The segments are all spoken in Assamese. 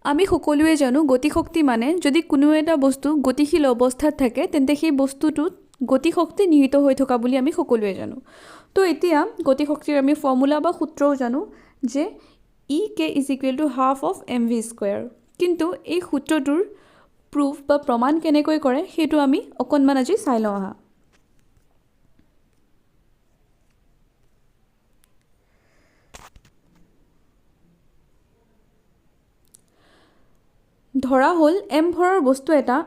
আমি সকলোৱে জানো গতিশক্তি মানে যদি কোনো এটা বস্তু গতিশীল অৱস্থাত থাকে তেন্তে সেই বস্তুটোত গতিশক্তি নিহিত হৈ থকা বুলি আমি সকলোৱে জানো। তো এতিয়া গতিশক্তিৰ আমি ফৰ্মুলা বা সূত্ৰও জানো যে E k = ½ of mv²। কিন্তু এই সূত্ৰটোৰ প্ৰুফ বা প্ৰমাণ কেনেকৈ কৰে সেইটো আমি অকণমান আজি চাই লওঁ আহা। ধৰা হ'ল m ভৰৰ বস্তু এটা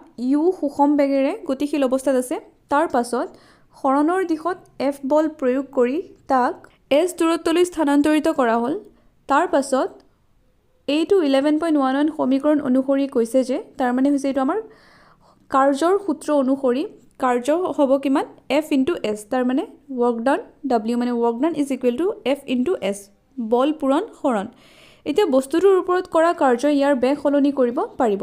u সুষম বেগেৰে গতিশীল অৱস্থাত আছে। তাৰ পাছত সৰণৰ দিশত f বল প্ৰয়োগ কৰি তাক s দূৰত্বলৈ স্থানান্তৰিত কৰা হ'ল। তাৰ পাছত এইটো 11.11 সমীকৰণ অনুসৰি কৈছে যে তাৰ মানে হৈছে এইটো আমাৰ কাৰ্যৰ সূত্ৰ অনুসৰি কাৰ্য হ'ব কিমান f * s। তাৰ মানে ৱৰ্ক ডান w মানে ৱৰ্ক ডান = f * s বল পূৰণ সৰণ। এতিয়া বস্তুটোৰ ওপৰত কৰা কাৰ্য ইয়াৰ বেগ সলনি কৰিব পাৰিব।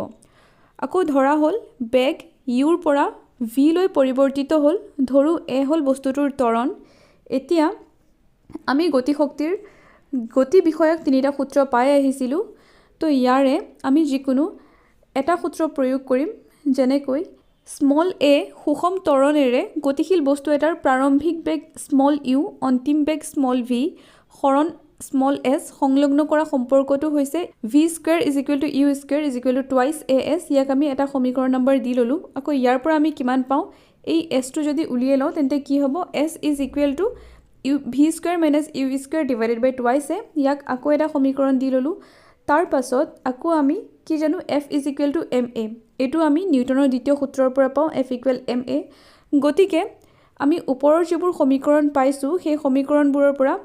আকৌ ধৰা হ'ল বেগ ইউৰ পৰা ভি লৈ পৰিৱৰ্তিত হ'ল। ধৰো এ হ'ল বস্তুটোৰ ত্বৰণ। এতিয়া আমি গতিশক্তিৰ গতি বিষয়ক তিনিটা সূত্ৰ পাই আহিছিলোঁ। তো ইয়াৰে আমি যিকোনো এটা সূত্ৰ প্ৰয়োগ কৰিম, যেনেকৈ স্মল এ সুষম ত্বৰণেৰে গতিশীল বস্তু এটাৰ প্ৰাৰম্ভিক বেগ স্মল ইউ, অন্তিম বেগ স্মল ভি, সৰণ স্মল এছ সংলগ্ন কৰা সম্পৰ্কটো হৈছে v² = u² = টুৱাইচ as। ইয়াক আমি এটা সমীকৰণ নম্বৰ দি ল'লোঁ। আকৌ ইয়াৰ পৰা আমি কিমান পাওঁ, এই এছটো যদি উলিয়াই লওঁ তেন্তে কি হ'ব, s = v² - u² / twice a। ইয়াক আকৌ এটা সমীকৰণ দি ল'লোঁ। তাৰ পাছত আকৌ আমি কি জানো f = ma। এইটো আমি নিউটনৰ দ্বিতীয় সূত্ৰৰ পৰা পাওঁ f = ma। গতিকে আমি ওপৰৰ যিবোৰ সমীকৰণ পাইছোঁ সেই সমীকৰণবোৰৰ পৰা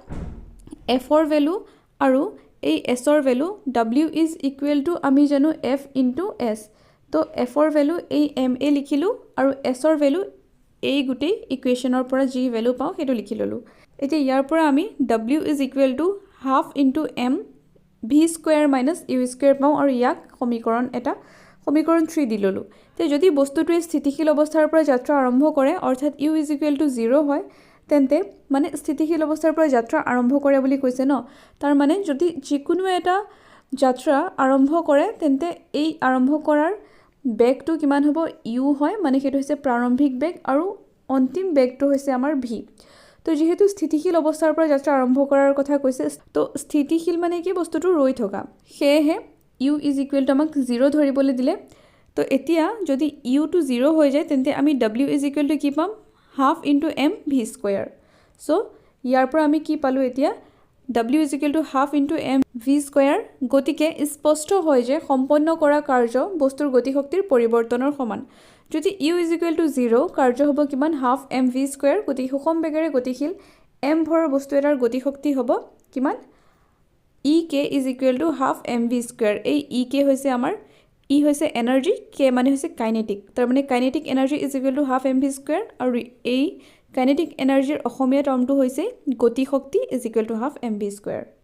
fৰ ভেলু আৰু এই sৰ ভেলু w = আমি জানো f * s। তো fৰ ভেলু এই ma লিখিলোঁ আৰু sৰ ভেলু এই গোটেই ইকুৱেশ্যনৰ পৰা যি ভেলু পাওঁ সেইটো লিখি ল'লোঁ। এতিয়া ইয়াৰ পৰা আমি w = ½ × m v² - u² পাওঁ আৰু ইয়াক সমীকৰণ 3 দি ল'লোঁ। এতিয়া যদি বস্তুটোৱে স্থিতিশীল অৱস্থাৰ পৰা যাত্ৰা আৰম্ভ কৰে অৰ্থাৎ u = 0 হয় তেন্তে মানে স্থিতিশীল অৱস্থাৰ পৰা যাত্ৰা আৰম্ভ কৰে বুলি কৈছে ন। তাৰ মানে যদি যিকোনো এটা যাত্ৰা আৰম্ভ কৰে তেন্তে এই আৰম্ভ কৰাৰ বেগটো কিমান হ'ব, u হয়, মানে সেইটো হৈছে প্ৰাৰম্ভিক বেগ আৰু অন্তিম বেগটো হৈছে আমাৰ v। তো যিহেতু স্থিতিশীল অৱস্থাৰ পৰা যাত্ৰা আৰম্ভ কৰাৰ কথা কৈছে, তো স্থিতিশীল মানে কি বস্তুটো ৰৈ থকা, সেয়েহে u = আমাক 0 ধৰিবলৈ দিলে। তো এতিয়া যদি ইউটো 0 হৈ যায় তেন্তে আমি w = কি পাম, ½ × m v²। চ' ইয়াৰ পৰা আমি কি পালোঁ, এতিয়া w = ½ × m v²। গতিকে স্পষ্ট হয় যে সম্পন্ন কৰা কাৰ্য বস্তুৰ গতিশক্তিৰ পৰিৱৰ্তনৰ সমান। যদি u = 0 কাৰ্য হ'ব কিমান, ½ m v²। গতিকে সুষম বেগেৰে গতিশীল m ভৰৰ বস্তু এটাৰ গতিশক্তি হ'ব কিমান, E k = ½ m v²। এই E k হৈছে আমাৰ E হৈছে এনাৰ্জি, k মানে হৈছে কাইনেটিক। তাৰমানে কাইনেটিক এনাৰ্জি = ½ m v² আৰু এই কাইনেটিক এনাৰ্জিৰ অসমীয়া টাৰ্মটো হৈছে গতিশক্তি = ½ m v²।